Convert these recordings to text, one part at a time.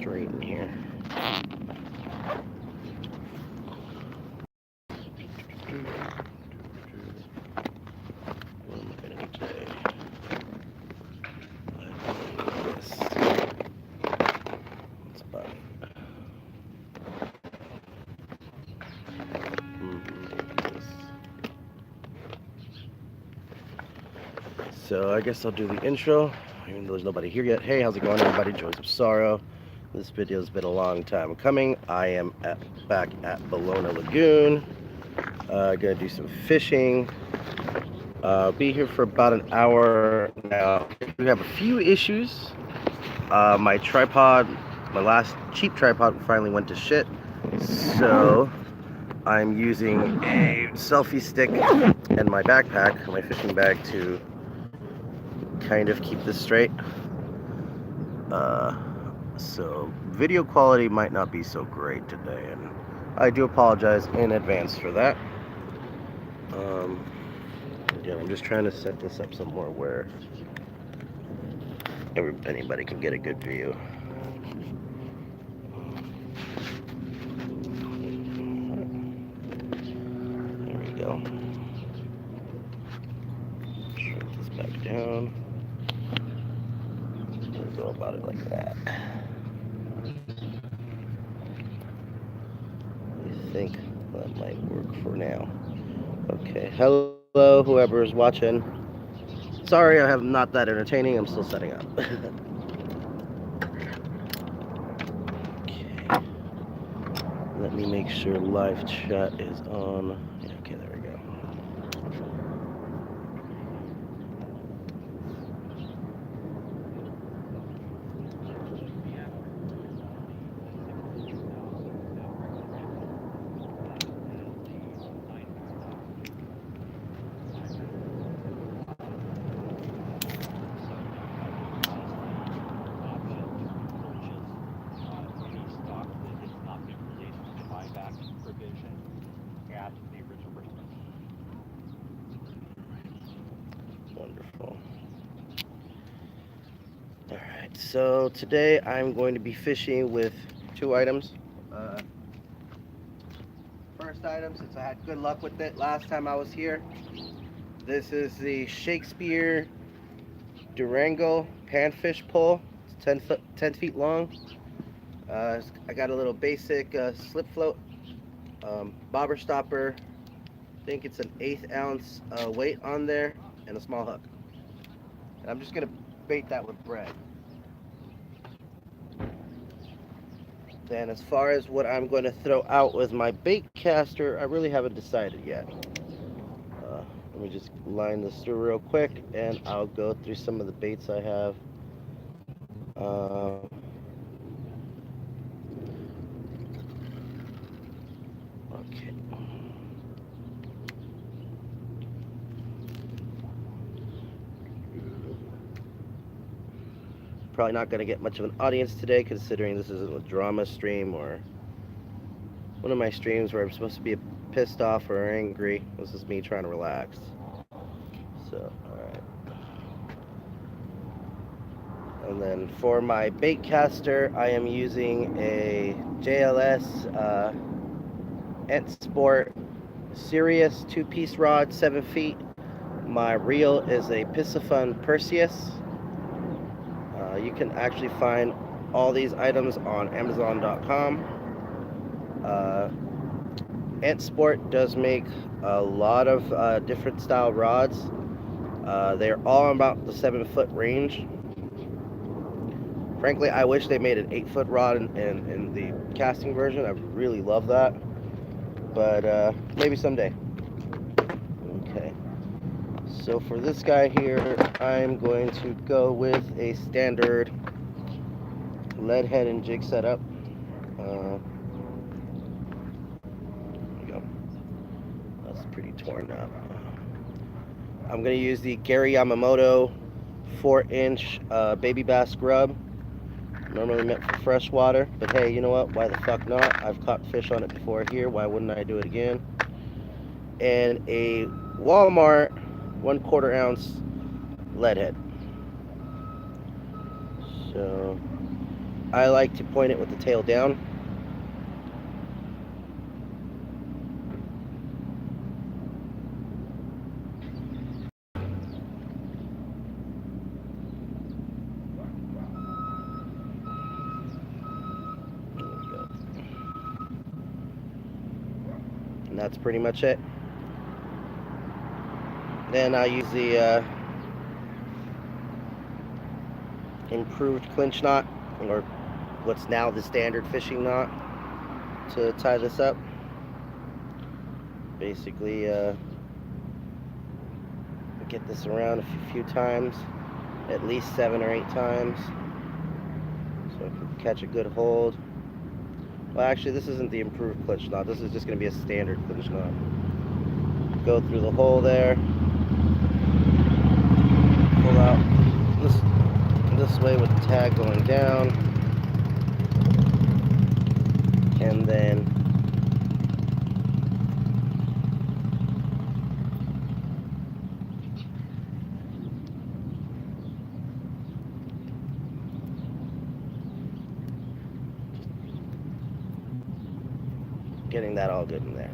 straight in here. What am I gonna do today? This. That's about it. So I guess I'll do the intro, even though there's nobody here yet. Hey, how's it going, everybody? Joys of Sorrow. This video's been a long time coming. I am back at Ballona Lagoon. Gonna do some fishing. Be here for about an hour now. We have a few issues. My tripod, my last cheap tripod finally went to shit. So I'm using a selfie stick and my backpack, my fishing bag, to kind of keep this straight. So video quality might not be so great today, and I do apologize in advance for that. Again, I'm just trying to set this up somewhere where anybody can get a good view. There we go. Shrink this back down. We'll go about it like that. I think that might work for now. Okay, hello, whoever is watching. Sorry, I have not that entertaining. I'm still setting up. Okay. Let me make sure live chat is on. Yeah, okay, there we go. Wonderful. Alright, so today I'm going to be fishing with two items. First item, since I had good luck with it last time I was here, this is the Shakespeare Durango panfish pole. It's 10 feet long. I got a little basic slip float, bobber stopper. I think it's an 1/8 ounce weight on there, and a small hook. And I'm just gonna bait that with bread. Then as far as what I'm going to throw out with my bait caster, I really haven't decided yet. Let me just line this through real quick, and I'll go through some of the baits I have. Okay. Probably not going to get much of an audience today, considering this isn't a drama stream or one of my streams where I'm supposed to be pissed off or angry. This is me trying to relax. So, alright. And then for my bait caster, I am using a JLS Ent Sport Sirius 2-piece rod, 7 feet. My reel is a Piscifun Perseus. You can actually find all these items on Amazon.com. Ent Sport does make a lot of different style rods. They're all about the 7-foot range. Frankly, I wish they made an 8-foot rod in the casting version. I really love that. But maybe someday. Okay. So for this guy here, I'm going to go with a standard lead head and jig setup. There we go. That's pretty torn up. I'm going to use the Gary Yamamoto 4-inch baby bass grub. Normally meant for freshwater, but hey, you know what? Why the fuck not? I've caught fish on it before here. Why wouldn't I do it again? And a Walmart 1/4 ounce lead head. So I like to point it with the tail down. And that's pretty much it. Then I use the improved clinch knot, or what's now the standard fishing knot, to tie this up. Basically, get this around a few times, at least 7 or 8 times, so I can catch a good hold. Well, actually, this isn't the improved clinch knot. This is just going to be a standard clinch knot. Go through the hole there, pull out this way with the tag going down, and then getting that all good in there.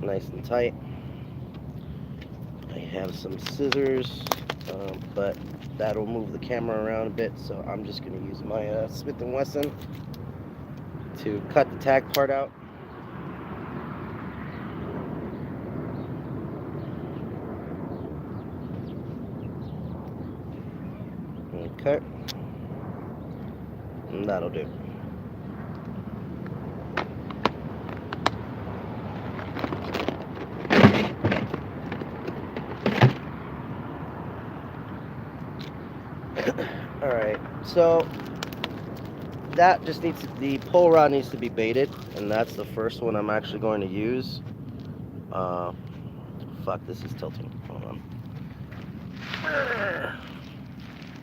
Nice and tight. I have some scissors, but that'll move the camera around a bit, so I'm just going to use my Smith & Wesson to cut the tag part out. Okay, and that'll do. Alright, so that just needs to, the pull rod needs to be baited, and that's the first one I'm actually going to use. Fuck, this is tilting. Hold on.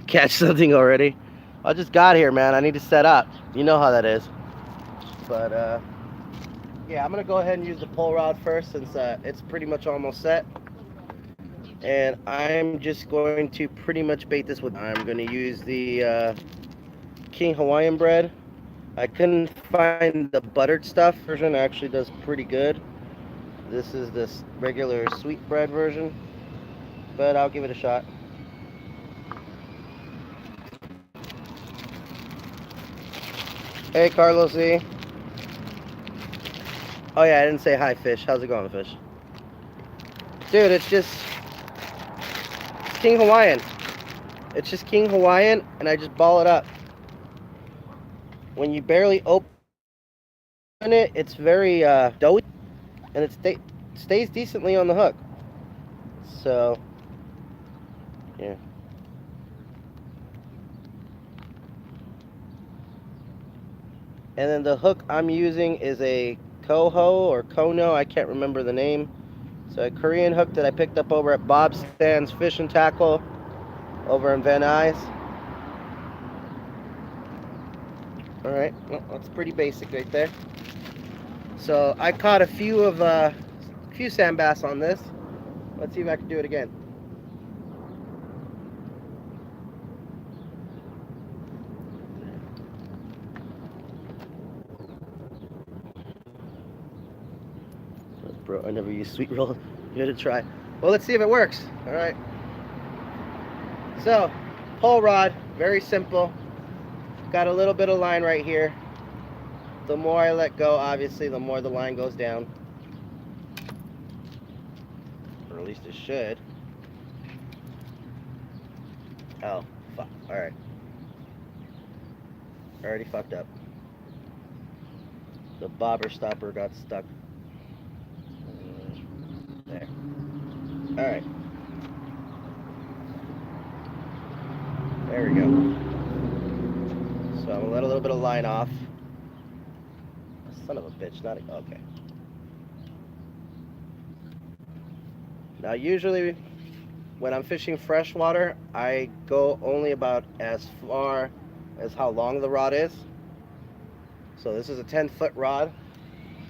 Catch something already? I just got here, man. I need to set up. You know how that is. But, yeah, I'm going to go ahead and use the pull rod first, since it's pretty much almost set. And I'm just going to pretty much bait this with, I'm going to use the King Hawaiian bread. I couldn't find the buttered stuff version. It actually does pretty good. This is this regular sweet bread version, but I'll give it a shot. Hey, Carlos E. Oh yeah, I didn't say hi, fish. How's it going, fish? Dude, it's King Hawaiian. It's just King Hawaiian, and I just ball it up. When you barely open it, it's very doughy, and it stays decently on the hook. So, yeah. And then the hook I'm using is a Koho or Kono, I can't remember the name. It's a Korean hook that I picked up over at Bob Stan's Fish and Tackle over in Van Nuys. Alright, well, that's pretty basic right there. So I caught a few sand bass on this. Let's see if I can do it again. Bro, I never used sweet roll. Give it a try. Well, let's see if it works. Alright. So, pull rod, very simple. Got a little bit of line right here. The more I let go, obviously, the more the line goes down. Or at least it should. Oh, fuck. Alright. Already fucked up. The bobber stopper got stuck. There. Alright. There we go. So I'm gonna let a little bit of line off. Son of a bitch, not a, okay. Now usually when I'm fishing freshwater, I go only about as far as how long the rod is. So this is a 10-foot rod.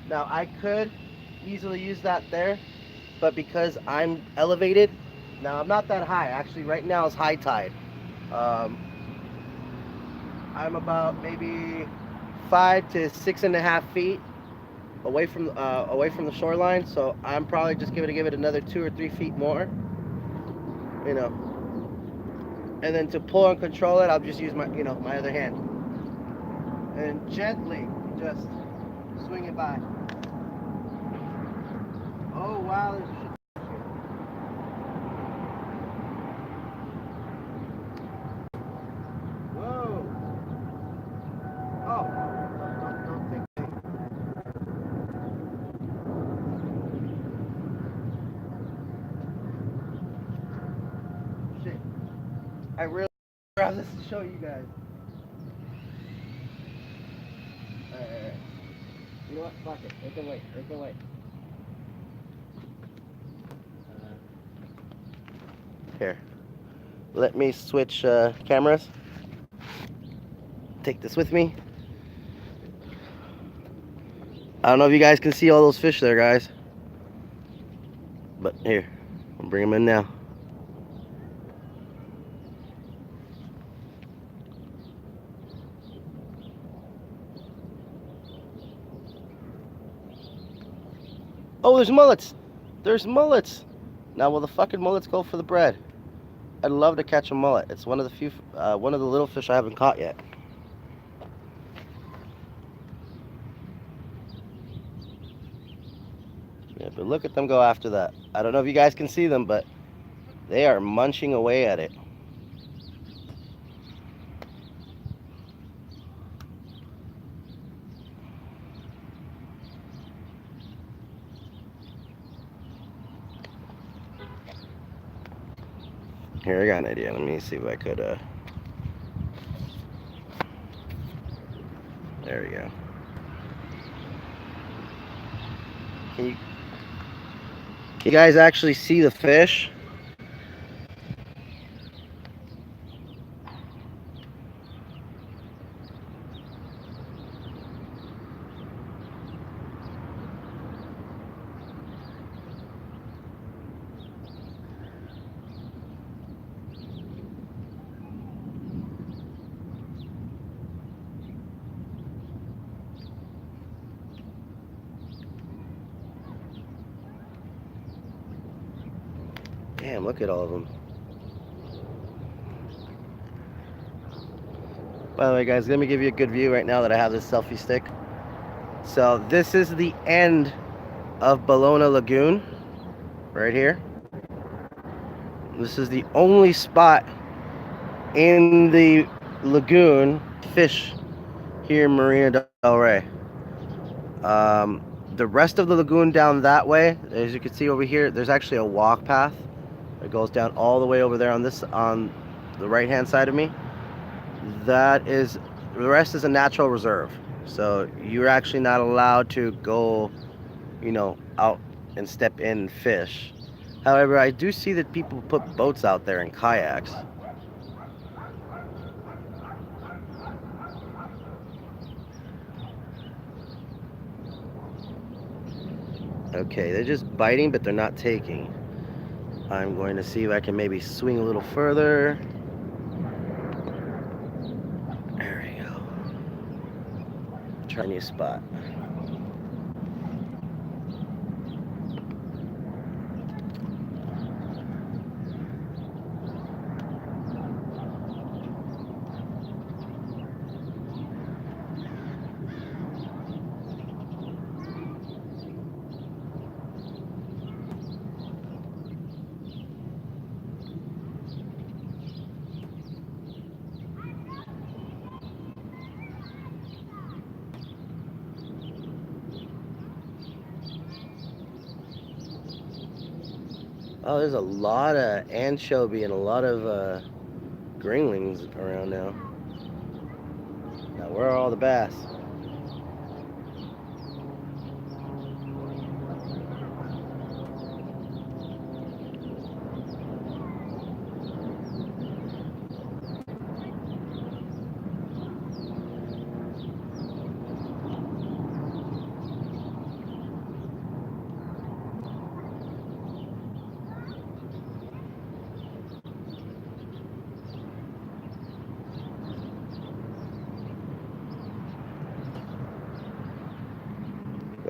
Now I could easily use that there, but because I'm elevated, now I'm not that high. Actually right now is high tide. I'm about maybe 5 to 6.5 feet away from the shoreline. So I'm probably just going to give it another 2 or 3 feet more, you know. And then to pull and control it, I'll just use my other hand and gently just swing it by. Oh wow, there's shit. Whoa. Oh, don't think shit. I really grab this to show you guys. Alright. You know what? Fuck it. It can wait. It can wait. Here. Let me switch cameras. Take this with me. I don't know if you guys can see all those fish there, guys. But here, I'll bring them in now. Oh, there's mullets. There's mullets. Now, will the fucking mullets go for the bread? I'd love to catch a mullet. It's one of the little fish I haven't caught yet. Yeah, but look at them go after that. I don't know if you guys can see them, but they are munching away at it. Here, I got an idea. Let me see if I could, there we go. Can you guys actually see the fish? Damn, look at all of them. By the way, guys, let me give you a good view right now that I have this selfie stick. So this is the end of Ballona Lagoon, right here. This is the only spot in the lagoon fish here in Marina del Rey. The rest of the lagoon down that way, as you can see over here, there's actually a walk path that goes down all the way over there on the right hand side of me. The rest is a natural reserve, so you're actually not allowed to go, out and step in and fish. However, I do see that people put boats out there and kayaks. Okay, they're just biting, but they're not taking. I'm going to see if I can maybe swing a little further. There we go. Try a new spot. Oh, there's a lot of anchovy and a lot of gringlings around now. Now, where are all the bass?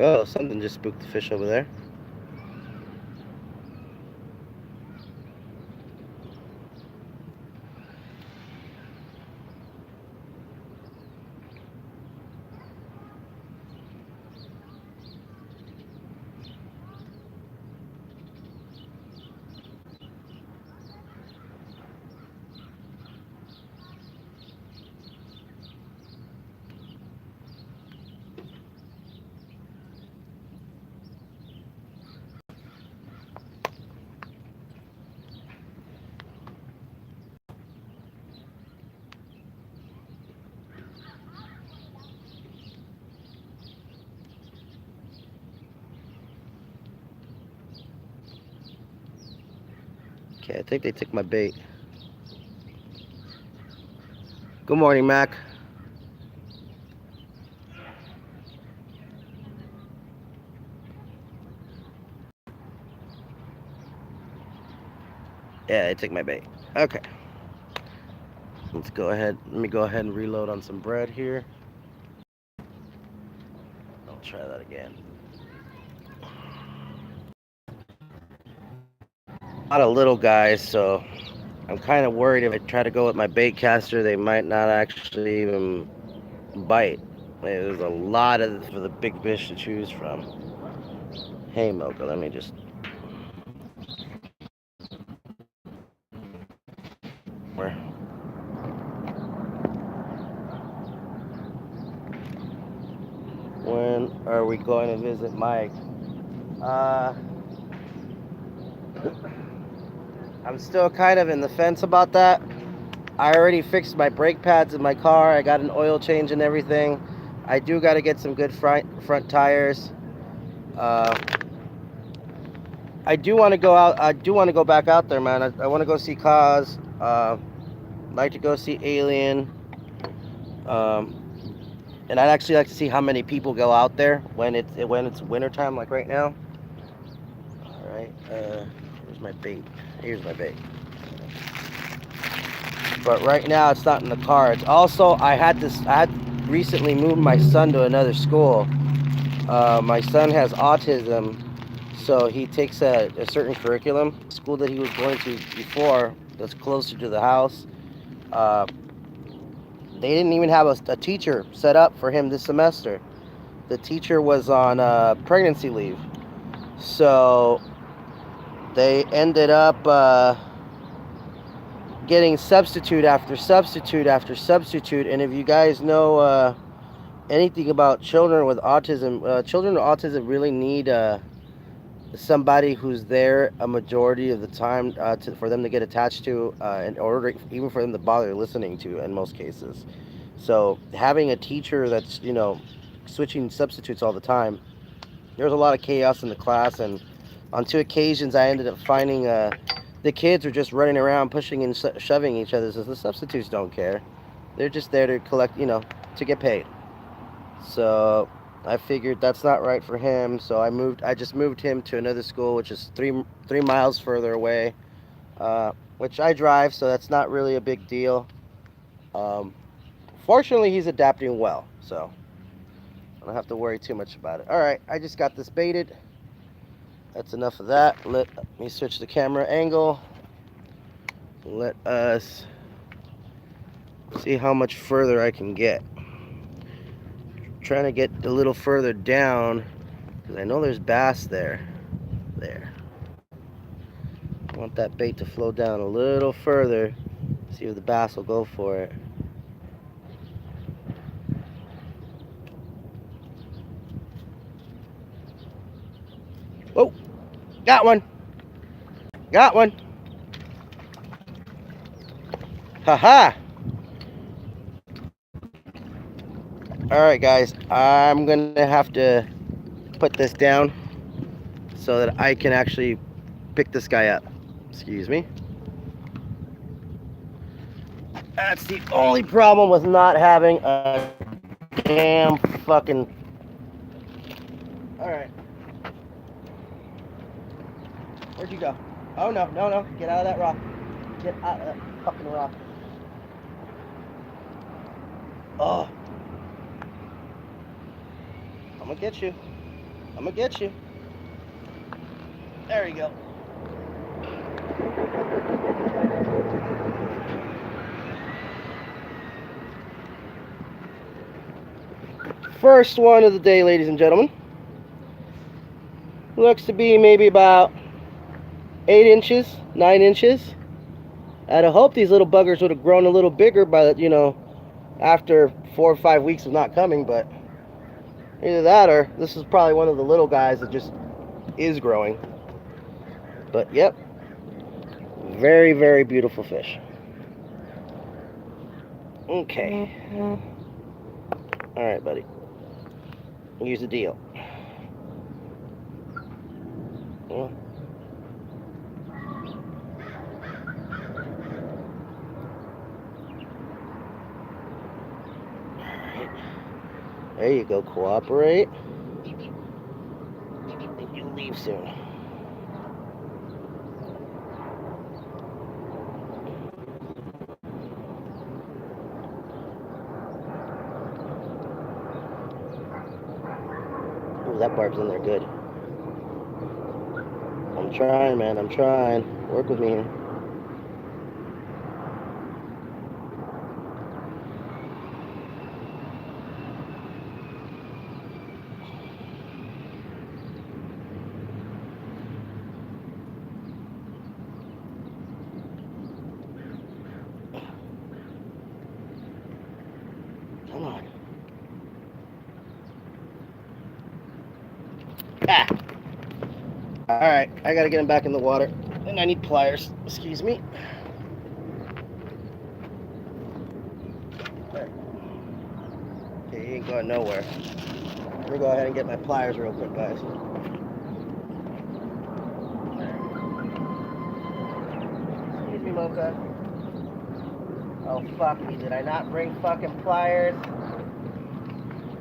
Oh, something just spooked the fish over there. Okay, I think they took my bait. Good morning, Mac. Yeah, they took my bait. Okay. Let's go ahead. Let me go ahead and reload on some bread here. I'll try that again. A lot of little guys, so I'm kind of worried if I try to go with my bait caster, they might not actually even bite. There's a lot of for the big fish to choose from. Hey, Mocha, let me just. Where? When are we going to visit Mike? I'm still kind of in the fence about that. I already fixed my brake pads in my car. I got an oil change and everything. I do got to get some good front tires. I do want to go out. I do want to go back out there, man. I want to go see Cause. Like to go see Alien. Um, and I'd actually like to see how many people go out there when it's wintertime, like right now. All right. Where's my bait? Here's my bait. But right now it's not in the cards. Also, I had recently moved my son to another school. My son has autism, so he takes a certain curriculum. The school that he was going to before, that's closer to the house, they didn't even have a teacher set up for him this semester. The teacher was on pregnancy leave, so they ended up getting substitute after substitute after substitute. And if you guys know anything about children with autism, children with autism really need somebody who's there a majority of the time for them to get attached to, in order even for them to bother listening to in most cases. So having a teacher that's switching substitutes all the time, there's a lot of chaos in the class. And on 2 occasions I ended up finding the kids are just running around pushing and shoving each other, so the substitutes don't care. They're just there to collect, to get paid. So I figured that's not right for him. So I just moved him to another school, which is three miles further away, which I drive, so that's not really a big deal. Um, Fortunately, he's adapting well, so I don't have to worry too much about it. All right, I just got this baited. That's enough of that. Let me switch the camera angle. Let us see how much further I can get. Trying to get a little further down because I know there's bass there. There. I want that bait to flow down a little further. See if the bass will go for it. Oh, got one. Got one. Haha. All right, guys. I'm going to have to put this down so that I can actually pick this guy up. Excuse me. That's the only problem with not having a damn fucking... Alright. Where'd you go? Oh, no, no, no. Get out of that rock. Get out of that fucking rock. Oh. I'm gonna get you. I'm gonna get you. There you go. First one of the day, ladies and gentlemen. Looks to be maybe about 8 inches, 9 inches. I'd have hoped these little buggers would have grown a little bigger by, after 4 or 5 weeks of not coming, but either that or this is probably one of the little guys that just is growing. But yep, very, very beautiful fish. Okay. All right, buddy. Here's the deal. Well, there you go. Cooperate. You'll leave soon. Ooh, that barb's in there good. I'm trying, man. I'm trying. Work with me here. Come on. Ah. All right, I gotta get him back in the water, and I need pliers. Excuse me. Okay, he ain't going nowhere. Let me go ahead and get my pliers real quick, guys. Excuse me, Mocha. Oh, fuck me. Did I not bring fucking pliers?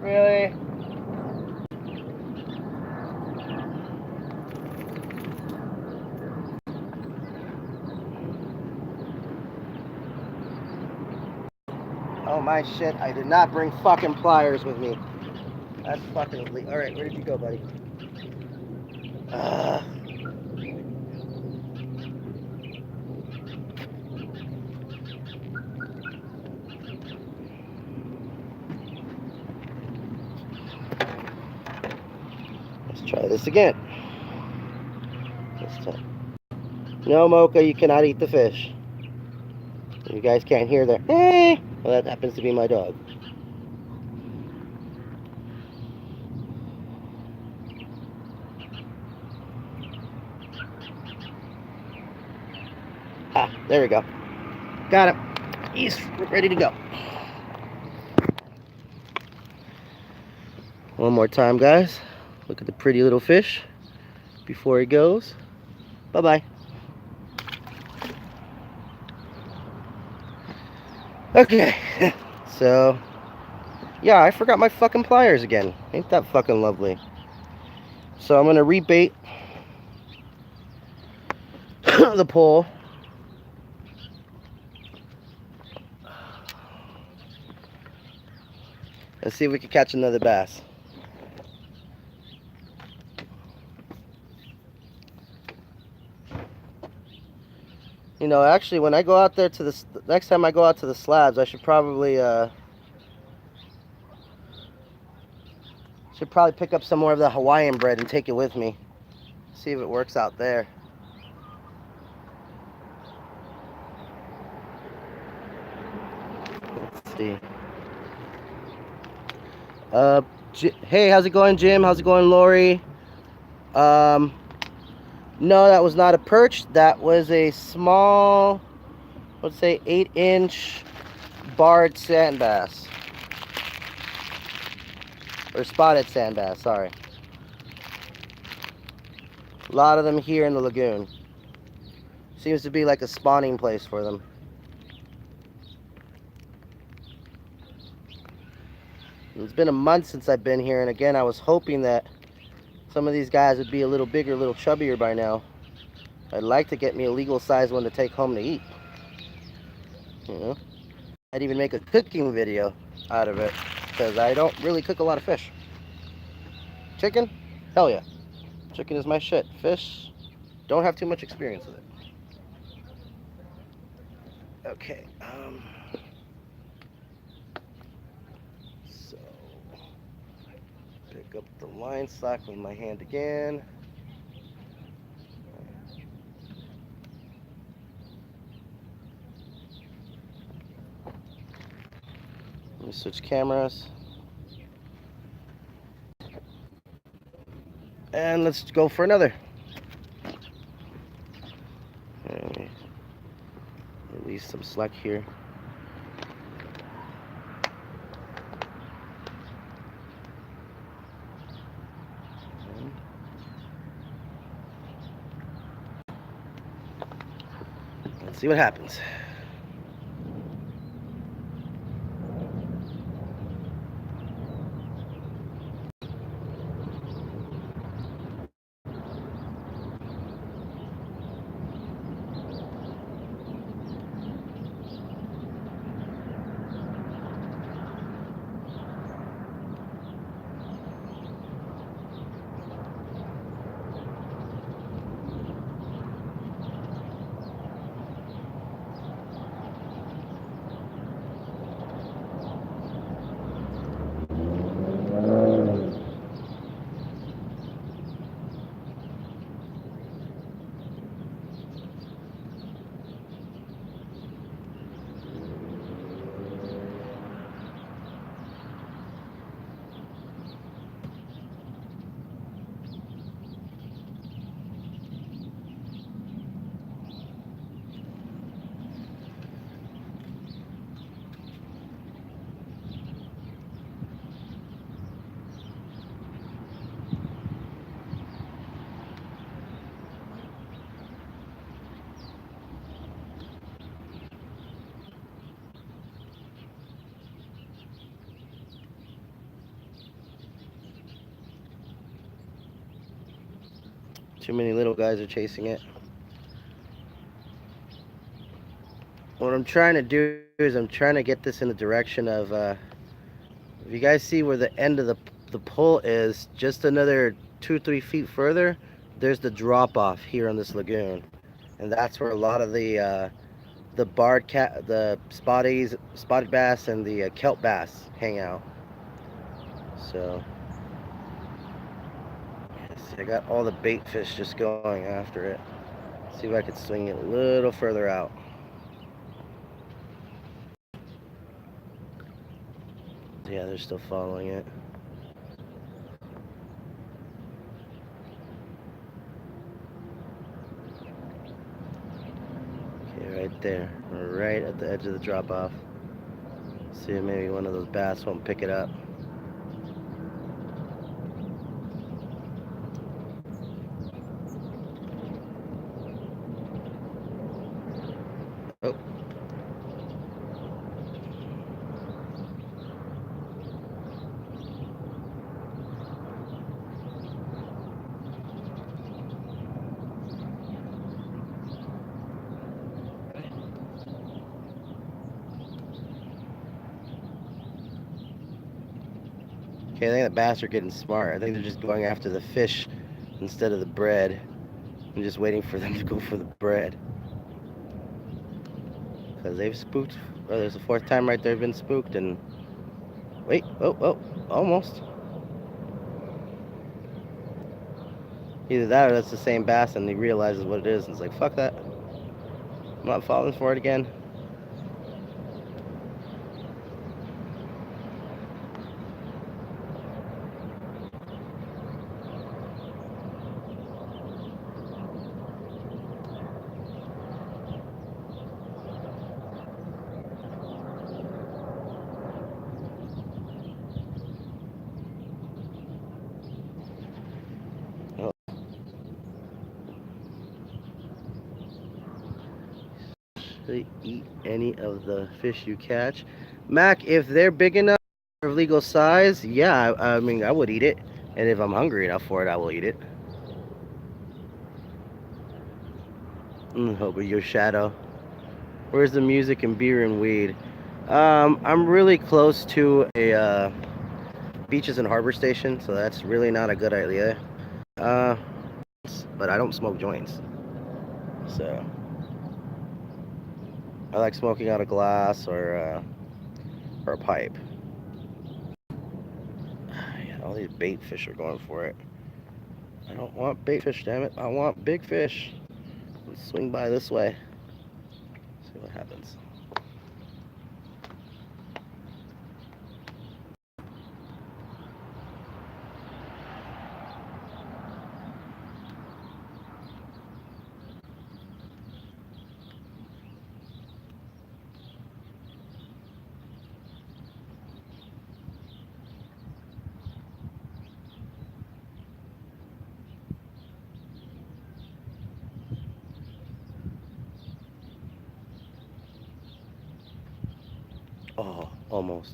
Really? Oh, my shit. I did not bring fucking pliers with me. That's fucking illegal. Alright, where did you go, buddy? Let's try this again. This time. No, Mocha, you cannot eat the fish. You guys can't hear that. Well, that happens to be my dog. Ah, there we go. Got him. He's ready to go. One more time, guys. Look at the pretty little fish before he goes. Bye-bye. Okay. So, yeah, I forgot my fucking pliers again. Ain't that fucking lovely? So I'm going to rebait the pole. Let's see if we can catch another bass. You know, actually, when I go out there to the next time I go out to the slabs, I should probably pick up some more of the Hawaiian bread and take it with me. See if it works out there. Let's see. Hey, how's it going, Jim? How's it going, Lori? No, that was not a perch. That was a small, let's say 8-inch barred sand bass. Or spotted sand bass, sorry. A lot of them here in the lagoon. Seems to be like a spawning place for them. It's been a month since I've been here, and again, I was hoping that some of these guys would be a little bigger, a little chubbier by now. I'd like to get me a legal size one to take home to eat. You know, I'd even make a cooking video out of it, because I don't really cook a lot of fish. Chicken? Hell yeah. Chicken is my shit. Fish, don't have too much experience with it. Okay, so pick up the line slack with my hand again. Let me switch cameras. And let's go for another. Release some slack here. Let's see what happens. Too many little guys are chasing it. What I'm trying to do is I'm trying to get this in the direction of, if you guys see where the end of the pole is, just another 2-3 feet further, there's the drop off here on this lagoon. And that's where a lot of the spotted bass and the kelp bass hang out. So, I got all the bait fish just going after it. See if I can swing it a little further out. Yeah, they're still following it. Okay, right there, right at the edge of the drop off. See if maybe one of those bass won't pick it up. Oh. Okay, I think the bass are getting smart. I think they're just going after the fish instead of the bread. I'm just waiting for them to go for the bread. Because they've spooked. Oh, there's the fourth time right there been spooked and... Wait, oh, almost. Either that or that's the same bass and he realizes what it is and it's like, fuck that. I'm not falling for it again. Eat any of the fish you catch. Mac, if they're big enough of legal size, yeah, I mean, I would eat it. And if I'm hungry enough for it, I will eat it. Oh, but your shadow. Where's the music and beer and weed? I'm really close to a beaches and harbor station, so that's really not a good idea. but I don't smoke joints. So I like smoking out a glass or a pipe. Yeah, all these bait fish are going for it. I don't want bait fish, damn it. I want big fish. Let's swing by this way. See what happens. Oh, almost.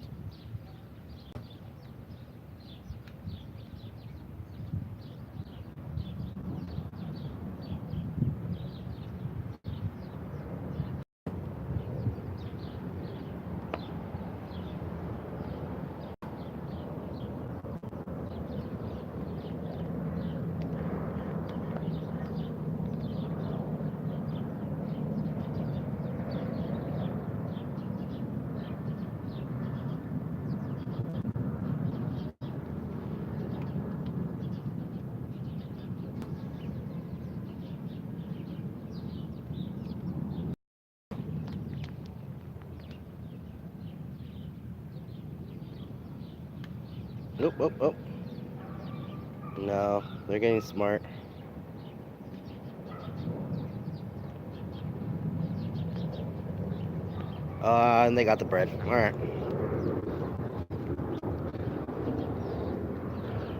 Nope, oh, oh. No, they're getting smart. And they got the bread. Alright.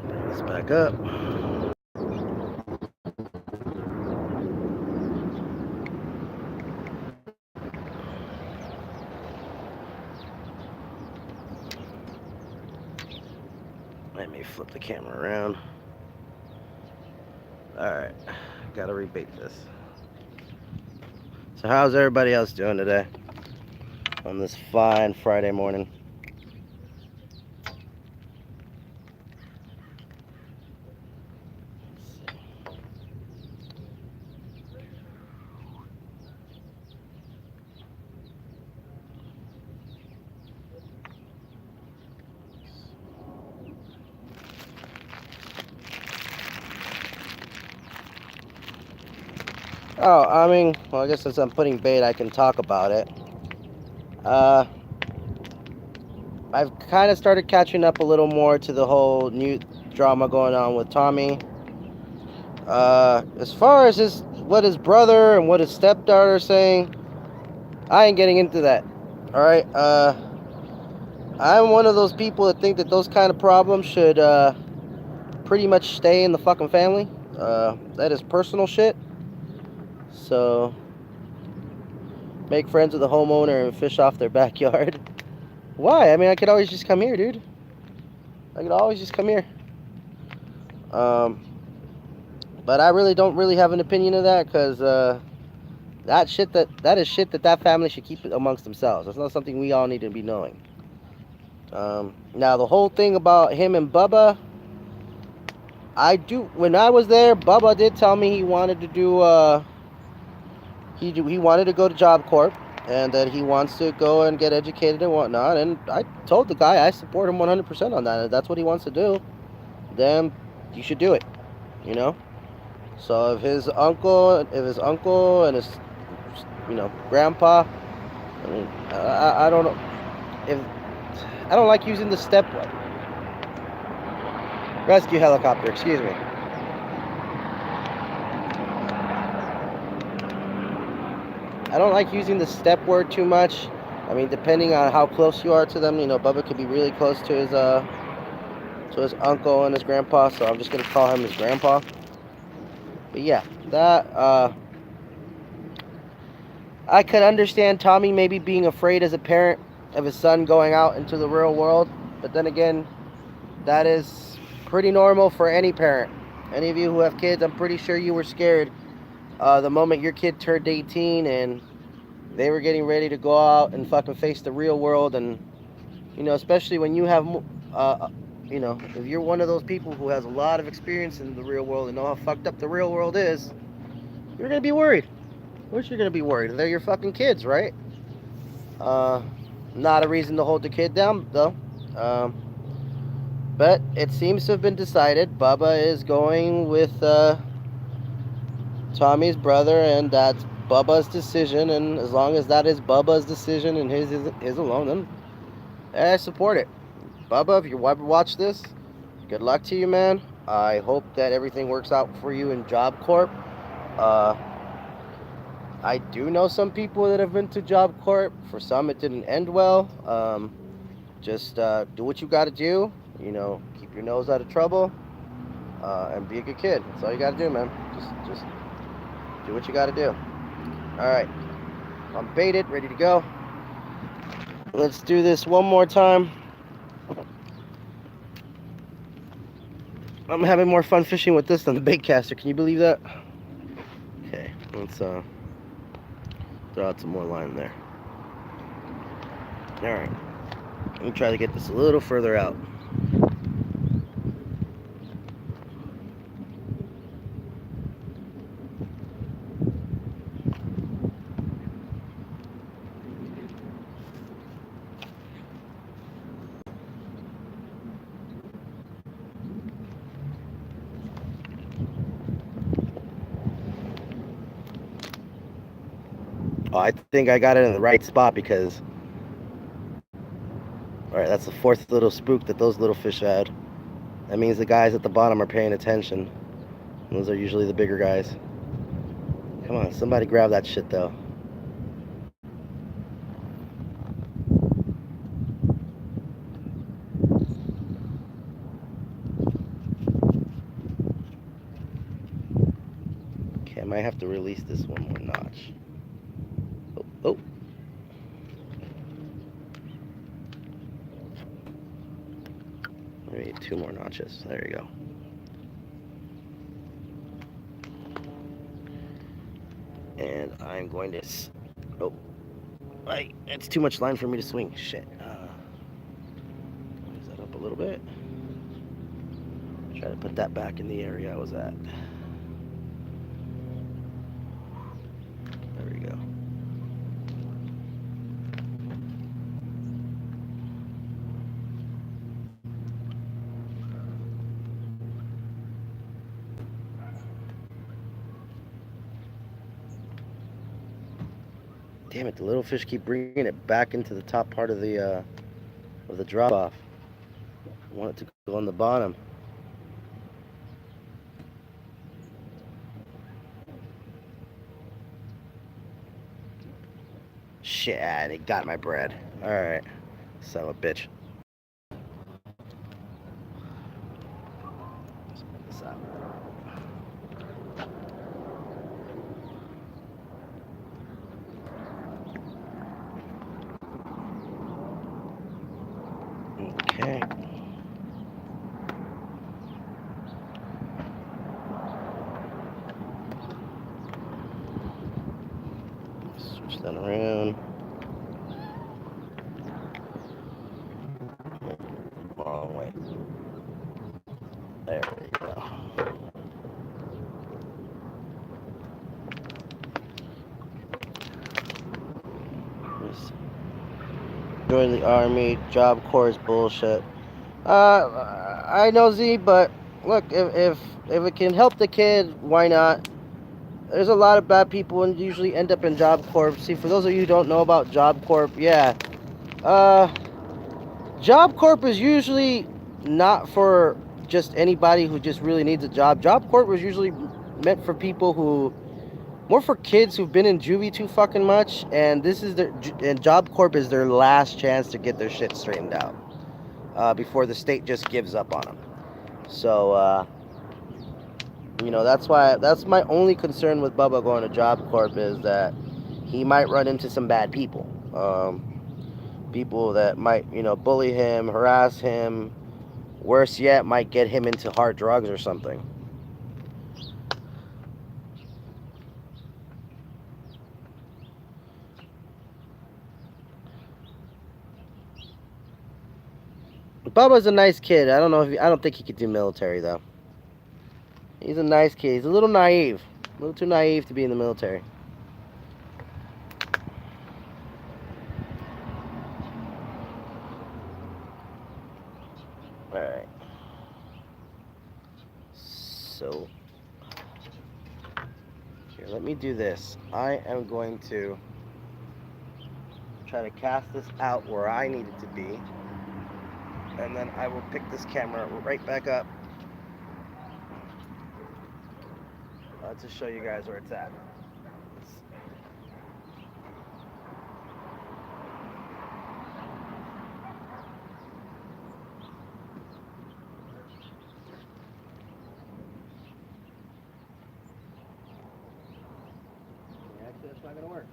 Bring this back up. Let me flip the camera around. Alright. Gotta rebait this. So how's everybody else doing today? On this fine Friday morning. Oh, I mean, well, I guess since I'm putting bait, I can talk about it. I've kind of started catching up a little more to the whole new drama going on with Tommy. As far as what his brother and what his stepdaughter are saying, I ain't getting into that. All right. I'm one of those people that think that those kind of problems should pretty much stay in the fucking family. That is personal shit. So make friends with the homeowner and fish off their backyard. Why? I mean, I could always just come here, dude. I could always just come here. But I really don't really have an opinion of that because that is shit that family should keep amongst themselves. That's not something we all need to be knowing. Now the whole thing about him and Bubba, when I was there, Bubba did tell me he wanted to do he wanted to go to Job Corp and that he wants to go and get educated and whatnot. And I told the guy I support him 100% on that. If that's what he wants to do, then you should do it. You know. So if his uncle and his grandpa, I mean, I don't know if I don't like using the stepway. Rescue helicopter, excuse me. I don't like using the step word too much. I mean, depending on how close you are to them, Bubba could be really close to his uncle and his grandpa, so I'm just gonna call him his grandpa. But yeah, that I could understand Tommy maybe being afraid as a parent of his son going out into the real world, but then again, that is pretty normal for any parent. Any of you who have kids, I'm pretty sure you were scared the moment your kid turned 18 and they were getting ready to go out and fucking face the real world. And especially when you have you know, if you're one of those people who has a lot of experience in the real world and know how fucked up the real world is, you're gonna be worried. Of course you're gonna be worried. They're your fucking kids, right? Uh, Not a reason to hold the kid down, though. Um, but it seems to have been decided. Bubba is going with Tommy's brother, and that's Bubba's decision. And as long as that is Bubba's decision and his alone, then I support it. Bubba, if you ever watch this, good luck to you, man. I hope that everything works out for you in Job Corp. Uh, I do know some people that have been to Job Corp. For some, it didn't end well. Just do what you got to do. You know, keep your nose out of trouble, and be a good kid. That's all you got to do, man. Just do what you got to do. All right, I'm baited, ready to go. Let's do this one more time. I'm having more fun fishing with this than the bait caster. Can you believe that? Okay, let's throw out some more line there. All right, let me try to get this a little further out. Oh, I think I got it in the right spot because, all right, that's the fourth little spook that those little fish had. That means the guys at the bottom are paying attention. Those are usually the bigger guys. Come on, somebody grab that shit though. Okay, I might have to release this one more notch. Oh. Maybe 2 more notches. There you go. And I'm going to... Oh. That's too much line for me to swing. Shit. Raise that up a little bit. Try to put that back in the area I was at. There we go. Damn it, the little fish keep bringing it back into the top part of the drop off. I want it to go on the bottom. Shit, it got my bread. Alright. Son of a bitch. Let's put this out. Okay. Switch that around. Wrong way. There we go. Join the army. Job Corps is bullshit. I know Z, but look, if it can help the kid, why not? There's a lot of bad people and usually end up in Job Corps. See, for those of you who don't know about Job Corps, yeah, Job Corp is usually not for just anybody who just really needs a job. Job Corp was usually meant for people who, more for kids who've been in juvie too fucking much, and this is and Job Corp is their last chance to get their shit straightened out before the state just gives up on them. So, you know, that's my only concern with Bubba going to Job Corp is that he might run into some bad people. People that might, you know, bully him, harass him, worse yet, might get him into hard drugs or something. Bubba's a nice kid. I don't know if I don't think he could do military though. He's a nice kid. He's a little naive. A little too naive to be in the military. Alright. So, here, let me do this. I am going to try to cast this out where I need it to be. And then I will pick this camera right back up to show you guys where it's at. Actually, that's not going to work.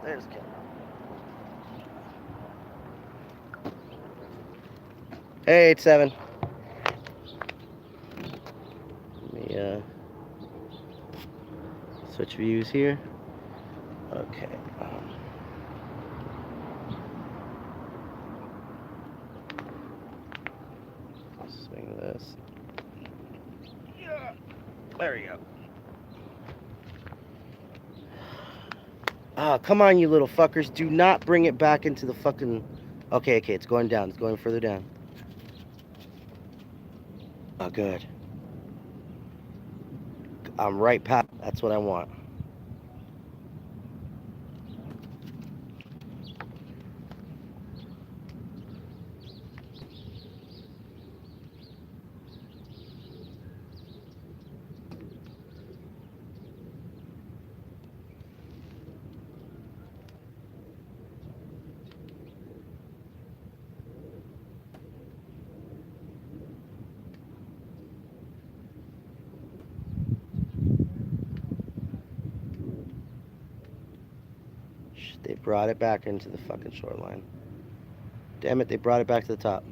There's Ken. Hey, 8-7. Let me switch views here. Okay. Swing this. Yeah. There we go. Ah, come on, you little fuckers. Do not bring it back into the fucking... Okay, it's going down. It's going further down. Oh, good. I'm right past. That's what I want. They brought it back into the fucking shoreline. Damn it, they brought it back to the top.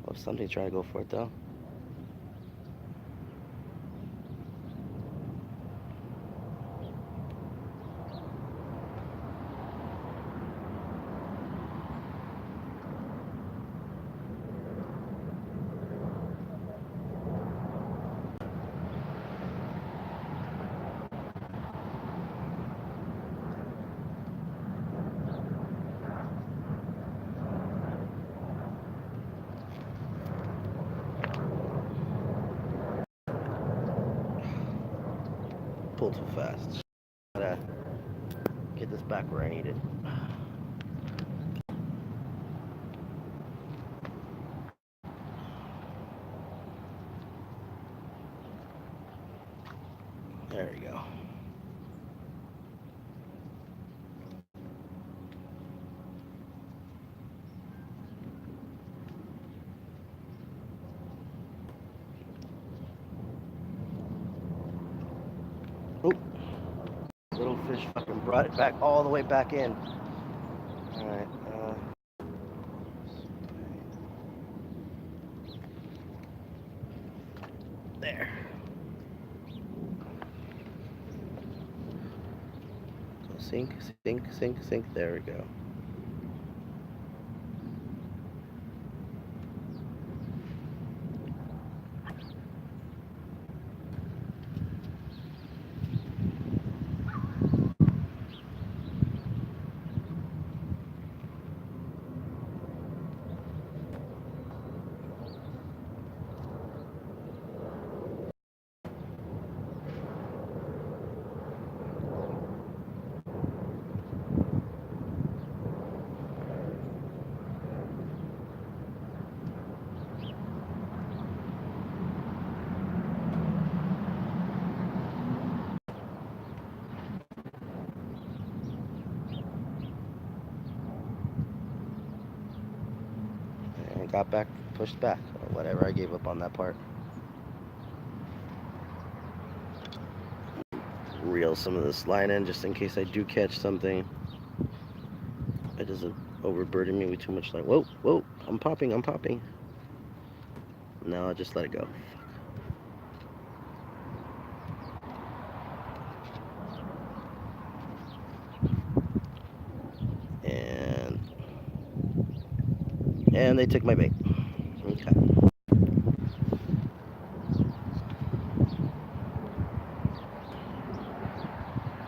Oh, somebody's trying to go for it, though. Pulled too fast. Gotta get this back where I need it. There we go. Oh, little fish fucking brought it back all the way back in. All right. There. So sink, sink, sink, sink. There we go. And got back, pushed back, or whatever. I gave up on that part. Reel some of this line in just in case I do catch something. It doesn't overburden me with too much line. Whoa, whoa, I'm popping. No, I'll just let it go. Fuck. and they took my bait. Okay.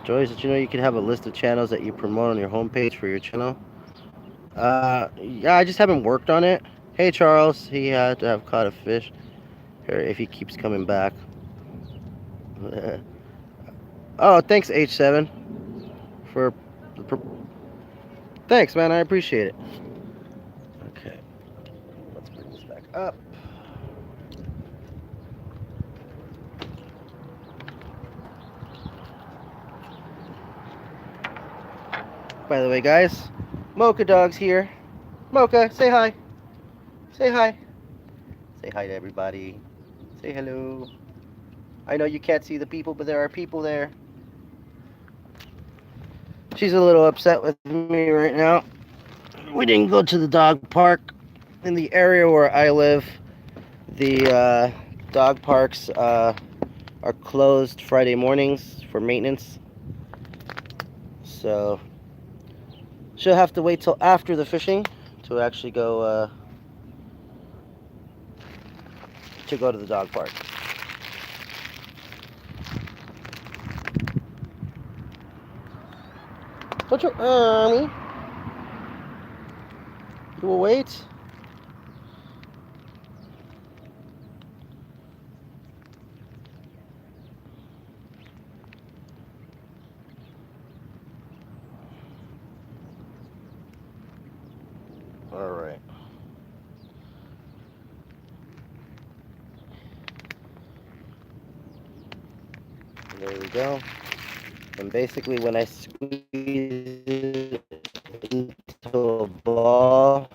Joyce, did you know you can have a list of channels that you promote on your homepage for your channel? Yeah, I just haven't worked on it. Hey, Charles, he had to have caught a fish. Here, if he keeps coming back. Oh, thanks, H7, for... Thanks, man, I appreciate it. Okay, let's bring this back up. By the way, guys, Mocha Dog's here. Mocha, say hi. Say hi. Say hi to everybody. Say hello. I know you can't see the people, but there are people there. She's a little upset with me right now. We didn't go to the dog park in the area where I live. The dog parks are closed Friday mornings for maintenance. So she'll have to wait till after the fishing to actually go to the dog park. Don't you, Army? You will wait. All right. There we go. And basically, when I squeeze it into a ball,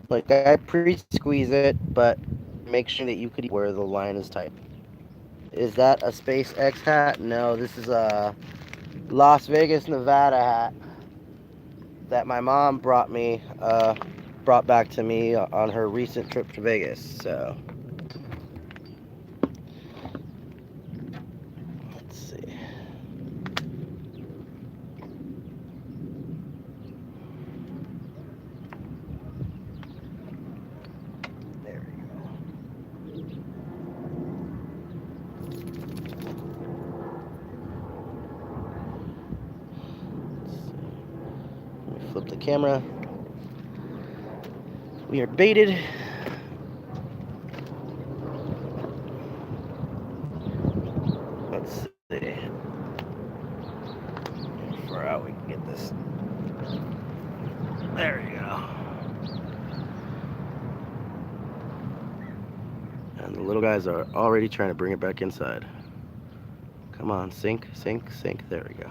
like I pre-squeeze it, but make sure that you could where the line is tight. Is that a SpaceX hat? No, this is a Las Vegas, Nevada hat that my mom brought back to me on her recent trip to Vegas. So let's see. There we go. Let me flip the camera. We are baited. Let's see how far out we can get this. There you go. And the little guys are already trying to bring it back inside. Come on, sink, sink, sink. There we go.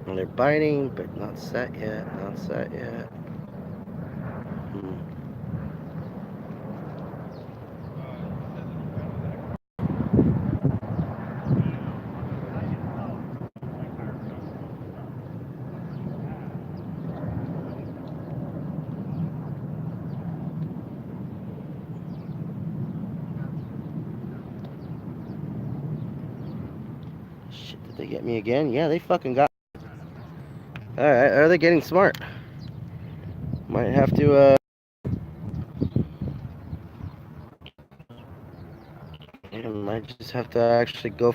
And they're biting, but not set yet. Not set yet. Shit, did they get me again? Yeah, they fucking got me. Alright, are they getting smart? Might have to, might just have to actually go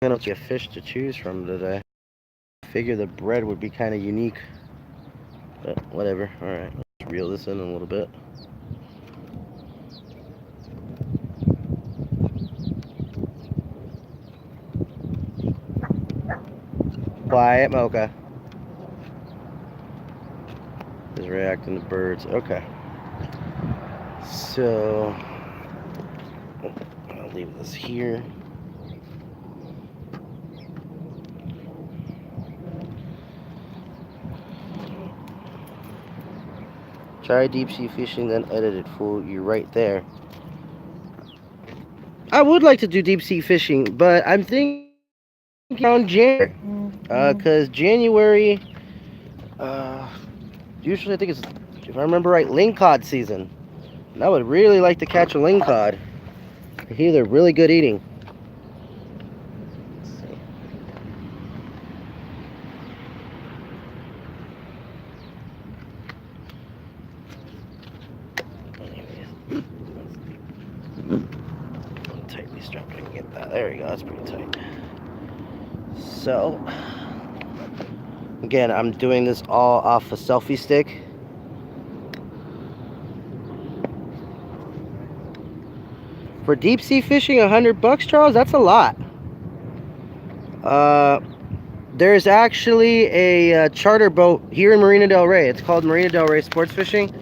find a fish to choose from today. I figure the bread would be kind of unique. But whatever. Alright, let's reel this in a little bit. Quiet, Mocha. Is reacting to birds. Okay. So, I'll leave this here. Try deep sea fishing, then edit it, fool. You're right there. I would like to do deep sea fishing, but I'm thinking around January. Because January, uh, usually I think it's, if I remember right, lingcod season. And I would really like to catch a lingcod. I hear they're really good eating. Let's see. Tightly strapped, I can get that. There we go, that's pretty tight. So, again, I'm doing this all off a selfie stick. For deep sea fishing, $100, Charles, that's a lot. There's actually a charter boat here in Marina Del Rey. It's called Marina Del Rey Sports Fishing.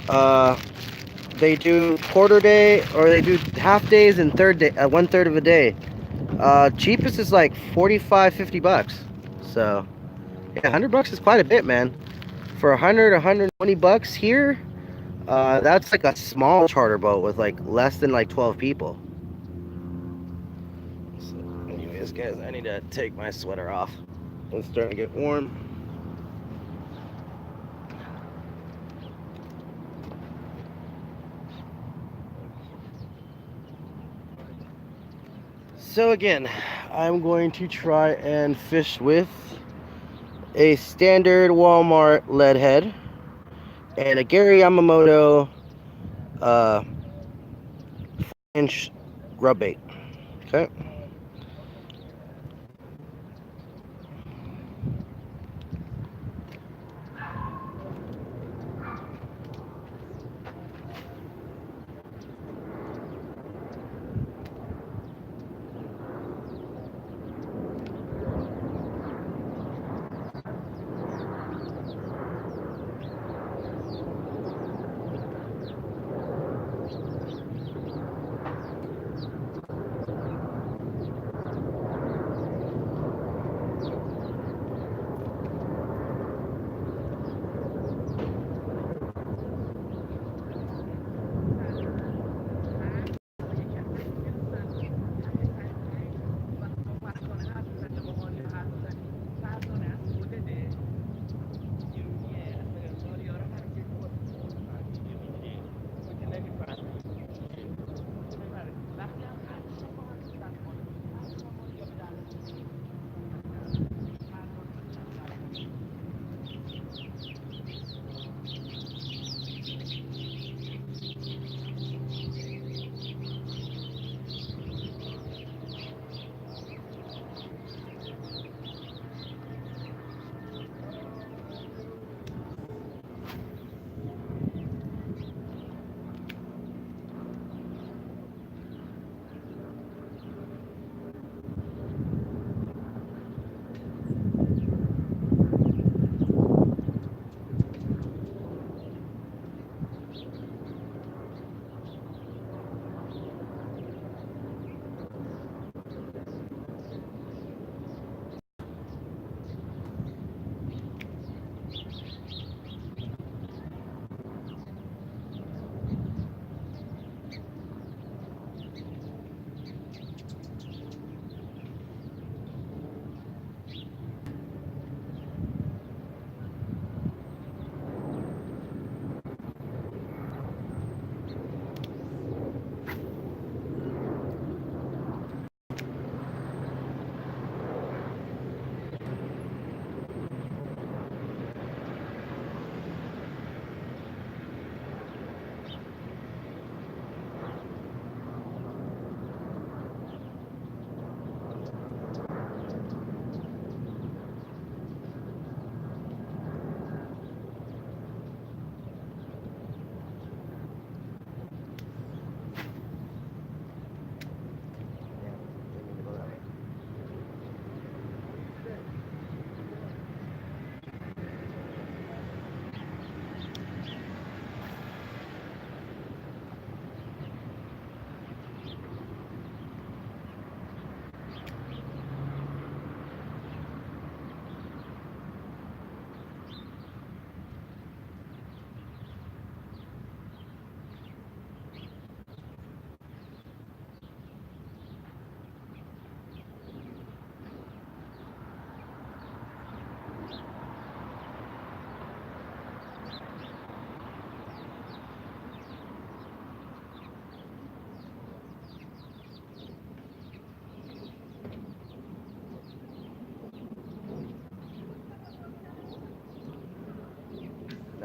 They do quarter day, or they do half days and third day, 1/3 of a day. Cheapest is like 45, $50. So, yeah, $100 is quite a bit, man. For 120 bucks here, that's like a small charter boat with like less than like 12 people. So, anyways, guys, I need to take my sweater off. It's starting to get warm. So again, I'm going to try and fish with a standard Walmart lead head and a Gary Yamamoto 4-inch grub bait. Okay.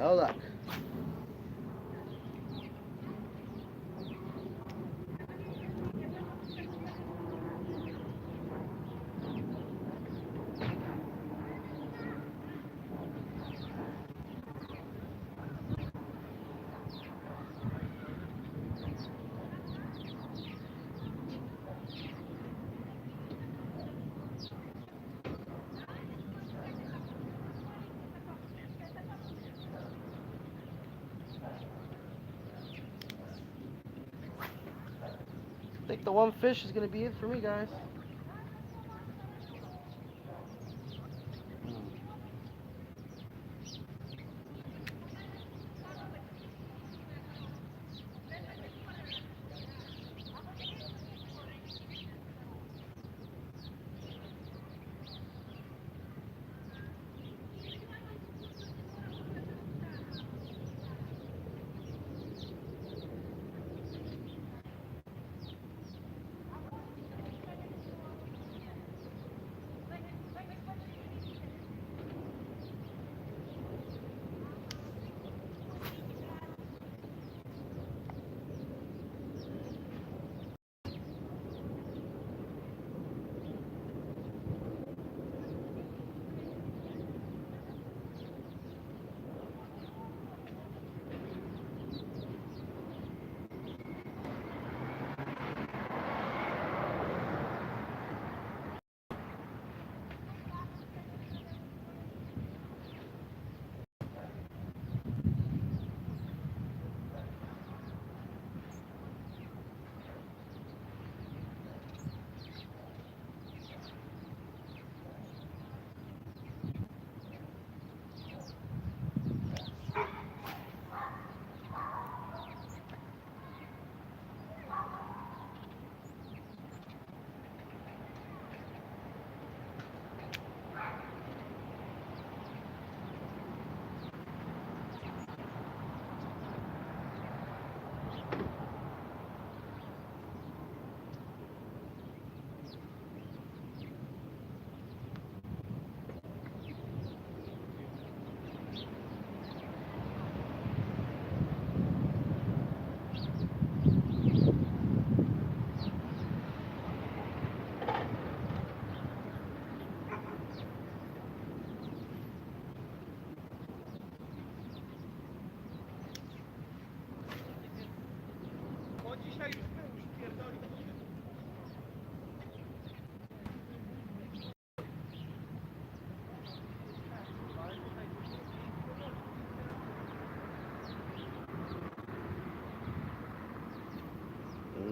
No luck. I think the one fish is going to be it for me, guys.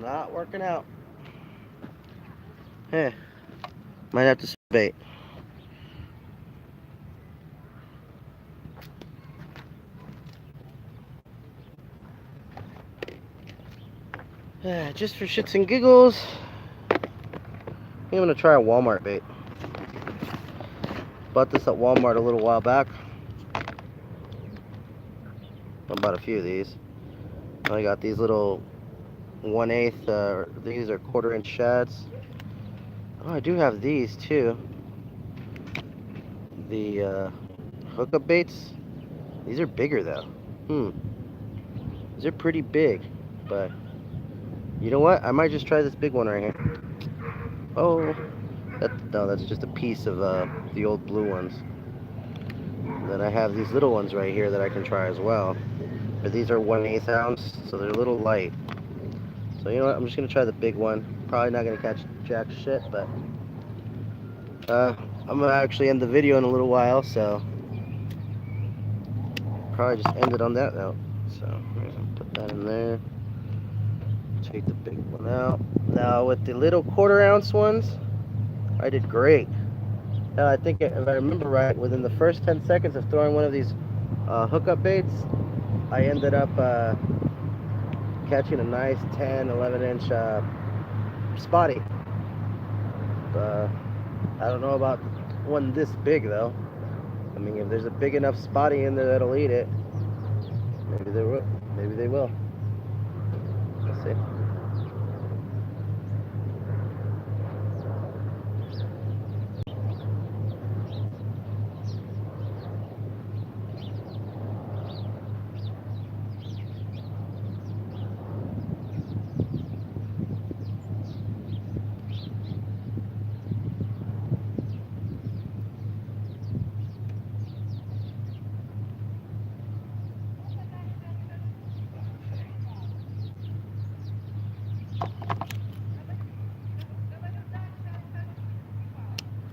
Not working out. Hey, might have to bait. Just for shits and giggles, I think I'm gonna try a Walmart bait. Bought this at Walmart a little while back. I bought a few of these. I got these little 1/8, these are 1/4 inch shads. Oh, I do have these too. The hookup baits. These are bigger though. These are pretty big, but you know what? I might just try this big one right here. Oh, no, that's just a piece of the old blue ones. And then I have these little ones right here that I can try as well. But these are 1/8 ounce, so they're a little light. So you know what? I'm just gonna try the big one. Probably not gonna catch jack shit, but I'm gonna actually end the video in a little while, so probably just end it on that note. So I'm gonna put that in there. Take the big one out. Now with the little 1/4 ounce ones, I did great. I think if I remember right, within the first 10 seconds of throwing one of these hookup baits, I ended up catching a nice 10, 11 inch spotty. I don't know about one this big though. I mean, if there's a big enough spotty in there that'll eat it, maybe they will. Maybe they will. Let's see.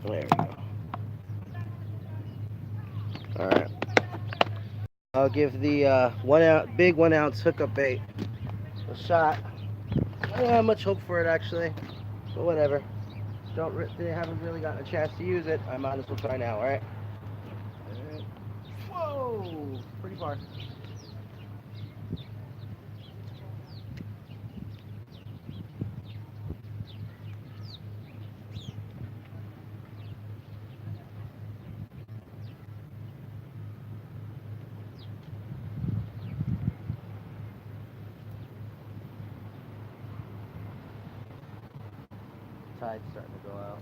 There we go. Alright. I'll give the big 1 ounce hookup bait a shot. I don't have much hope for it actually, but whatever. They haven't really gotten a chance to use it. I might as well try now, alright? Whoa! Pretty far. Tide's starting to go out.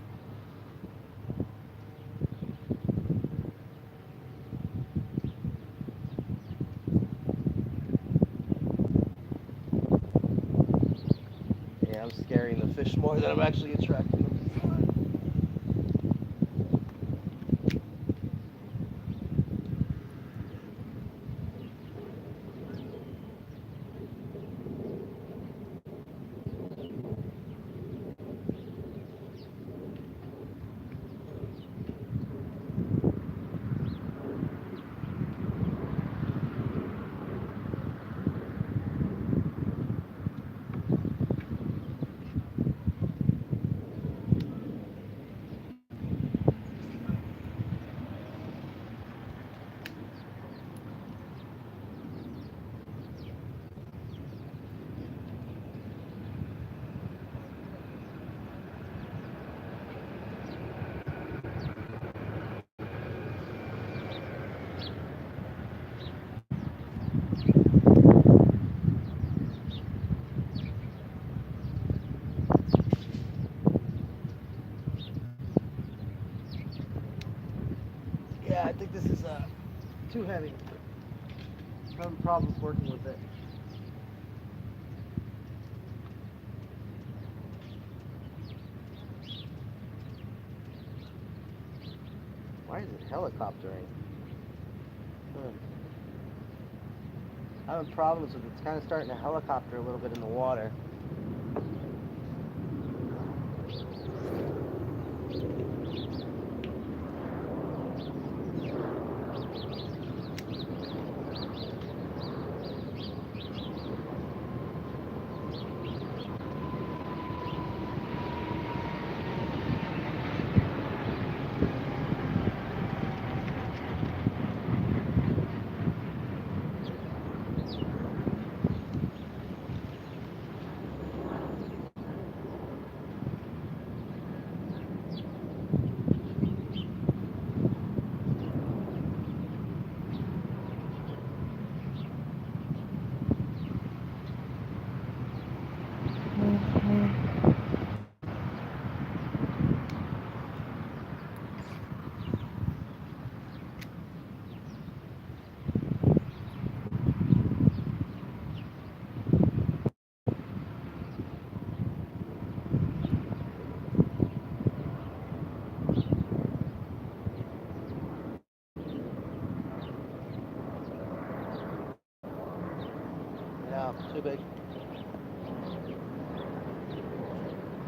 Yeah, I'm scaring the fish more than I'm actually attracting them. Yeah, I think this is too heavy. I'm having problems working with it. Why is it helicoptering? Having problems with it. It's kind of starting to helicopter a little bit in the water. Yeah, too big.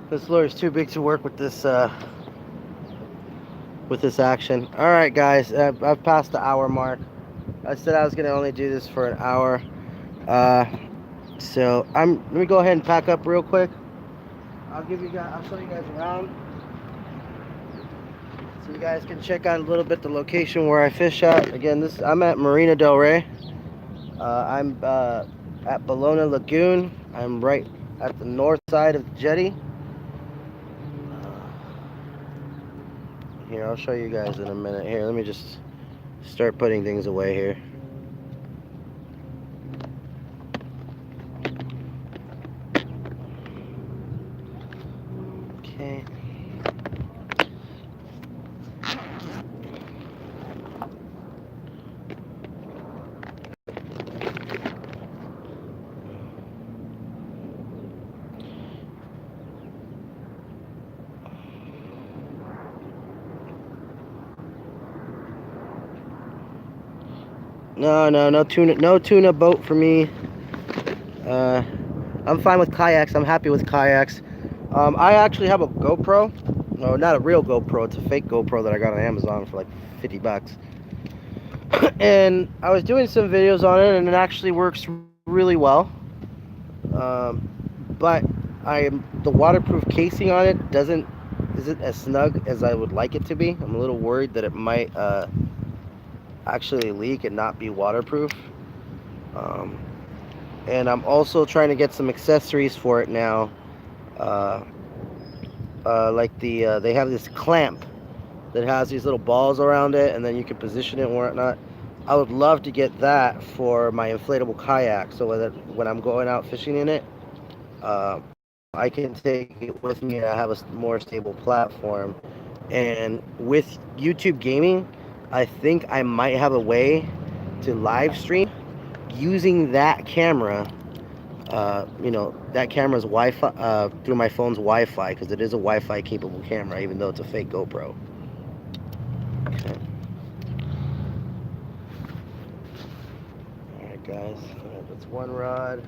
This lure is too big to work with this action. All right, guys, I've passed the hour mark. I said I was gonna only do this for an hour. So let me go ahead and pack up real quick. I'll show you guys around, so you guys can check out a little bit the location where I fish at. Again, I'm at Marina Del Rey. I'm at Ballona Lagoon. I'm right at the north side of the jetty. Here, I'll show you guys in a minute. Here, let me just start putting things away here. Okay. No tuna boat for me. I'm fine with kayaks. I'm happy with kayaks. I actually have a GoPro. No, not a real GoPro. It's a fake GoPro that I got on Amazon for like 50 bucks. And I was doing some videos on it, and it actually works really well. But the waterproof casing on it isn't as snug as I would like it to be. I'm a little worried that it might actually leak and not be waterproof. And I'm also trying to get some accessories for it now. Like they have this clamp that has these little balls around it, and then you can position it and whatnot. I would love to get that for my inflatable kayak, so that when I'm going out fishing in it, I can take it with me and I have a more stable platform. And with YouTube gaming, I think I might have a way to live stream using that camera. That camera's Wi-Fi through my phone's Wi-Fi, because it is a Wi-Fi capable camera, even though it's a fake GoPro. Okay. All right, guys. All right, that's one rod.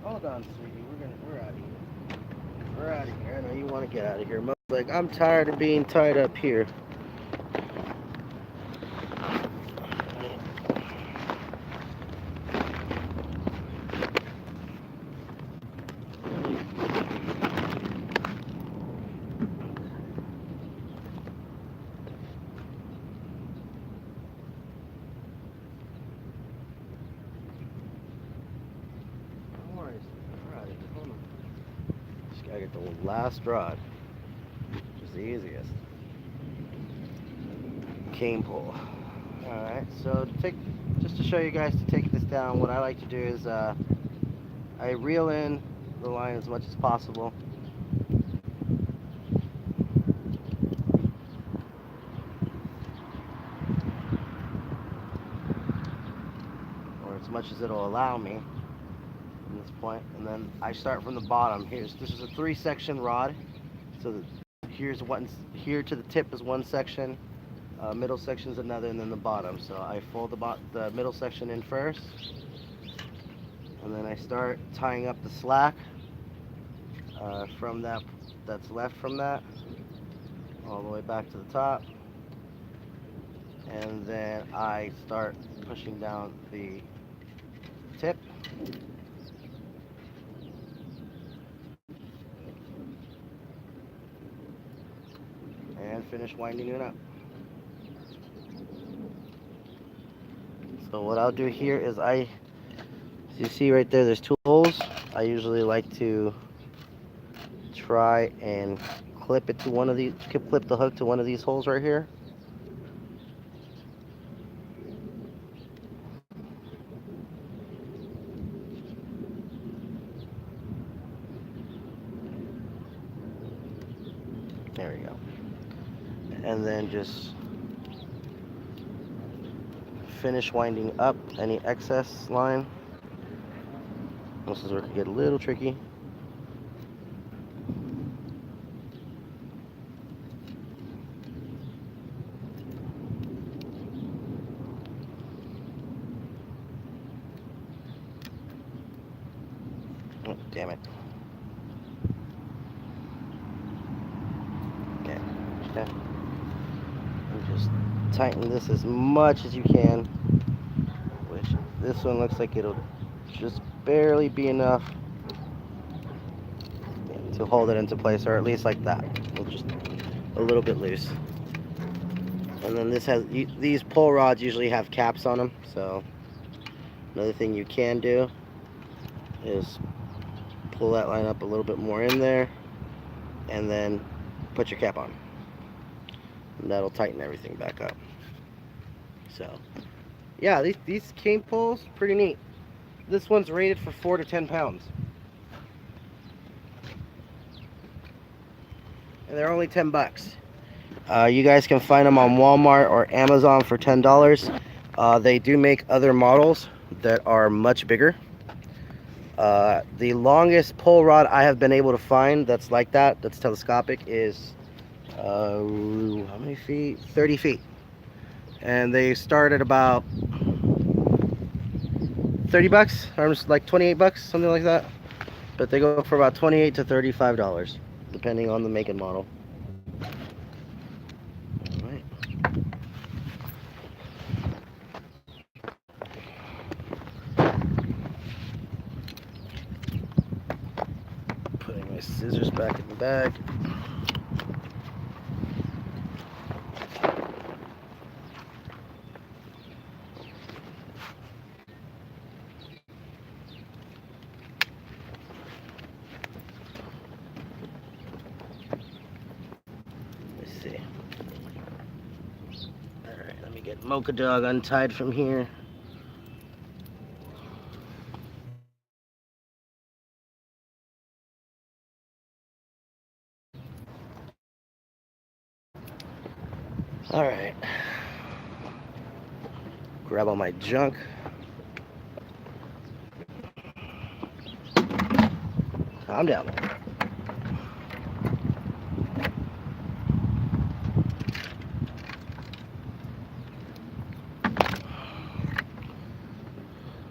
Hold on, sweetie. We're out of here. We're out of here. I know you want to get out of here. Mom's like, I'm tired of being tied up here. I get the last rod, which is the easiest. Cane pole. Alright, so just to show you guys to take this down, what I like to do is I reel in the line as much as possible. Or as much as it'll allow me from this point, and then I start from the bottom. This is a 3-section rod, so here to the tip is one section, middle section is another, and then the bottom. So I fold the middle section in first, and then I start tying up the slack from that's left from that all the way back to the top, and then I start pushing down the tip. And finish winding it up. So what I'll do here is as you see right there, there's 2 holes. I usually like to try and clip the hook to one of these holes right here. There we go. And then just finish winding up any excess line. This is where it can get a little tricky. Oh, damn it. Okay. And just tighten this as much as you can, which this one looks like it'll just barely be enough to hold it into place, or at least like that. It's just a little bit loose. And then these pull rods usually have caps on them, so another thing you can do is pull that line up a little bit more in there, and then put your cap on. And that'll tighten everything back up. So, yeah, these cane poles, pretty neat. This one's rated for 4 to 10 pounds. And they're only 10 bucks. You guys can find them on Walmart or Amazon for $10. They do make other models that are much bigger. The longest pull rod I have been able to find that's like that's telescopic, is how many feet? 30 feet. And they start at about 30 bucks, or like 28 bucks, something like that. But they go for about $28 to $35. depending on the make and model. All right. Putting my scissors back in the bag. Let's see. All right, let me get Mocha Dog untied from here. All right. Grab all my junk. Calm down.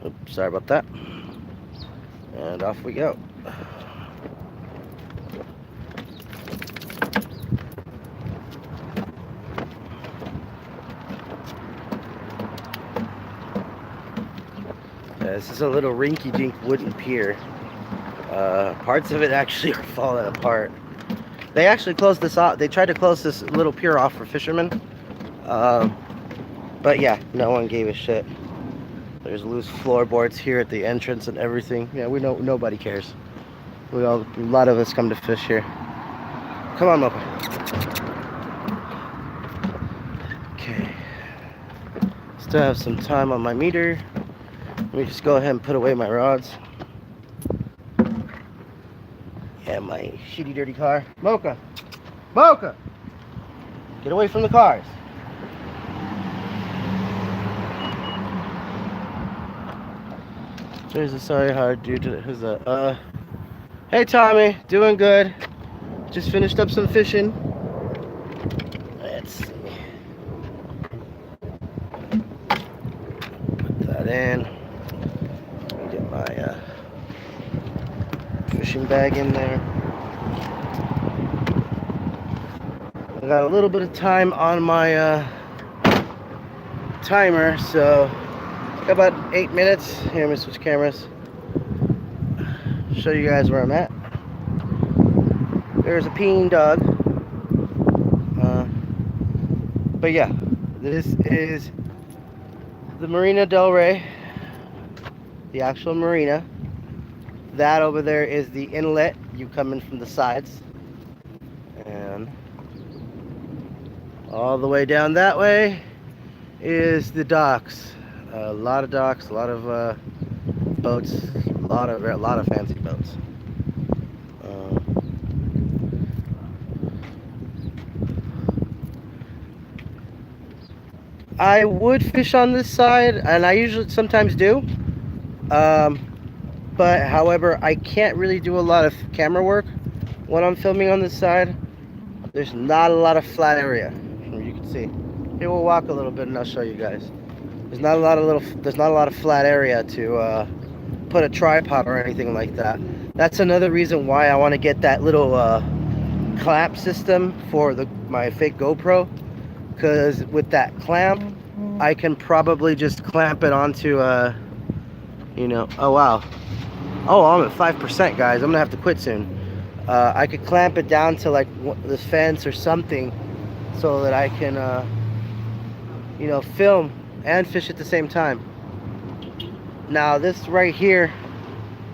Oops, sorry about that. And off we go. This is a little rinky-dink wooden pier. Parts of it actually are falling apart. They actually closed this off. They tried to close this little pier off for fishermen. But yeah, no one gave a shit. There's loose floorboards here at the entrance and everything. Yeah, we know nobody cares. A lot of us come to fish here. Come on, Mocha. Okay. Still have some time on my meter. Let me just go ahead and put away my rods. Yeah, my shitty dirty car. Mocha! Mocha! Get away from the cars. There's a sorry hard dude. Who's that? Hey Tommy, doing good. Just finished up some fishing. Let's see. Put that in. Get my fishing bag in there. I got a little bit of time on my timer, so got about 8 minutes. Here, let me switch cameras. Show you guys where I'm at. There's a peeing dog. But yeah, this is the Marina Del Rey, the actual marina. That over there is the inlet. You come in from the sides, and all the way down that way is the docks. A lot of docks, a lot of boats, a lot of fancy boats. I would fish on this side, and I usually sometimes do. But however, I can't really do a lot of camera work when I'm filming on this side. There's not a lot of flat area, you can see. Here, we'll walk a little bit and I'll show you guys. There's not a lot of flat area to put a tripod or anything like that. That's another reason why I want to get that little clamp system for my fake GoPro, because with that clamp I can probably just clamp it onto you know, oh wow, oh, I'm at 5%, guys. I'm gonna have to quit soon. I could clamp it down to like this fence or something so that I can you know, film and fish at the same time. Now this right here,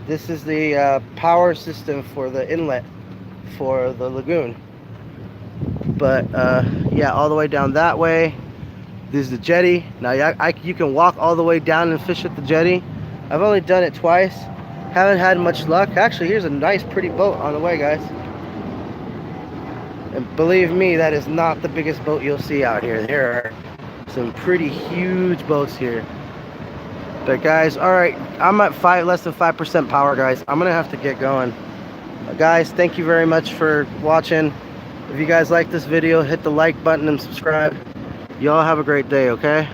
this is the power system for the inlet for the lagoon. But yeah, all the way down that way, this is the jetty. Now you can walk all the way down and fish at the jetty. I've only done it twice. Haven't had much luck. Actually, here's a nice pretty boat on the way, guys. And believe me, that is not the biggest boat you'll see out here. There are some pretty huge boats here. But guys, all right, I'm at less than 5% power, guys. I'm gonna have to get going. Guys, thank you very much for watching. If you guys like this video, hit the like button and subscribe. Y'all have a great day, okay?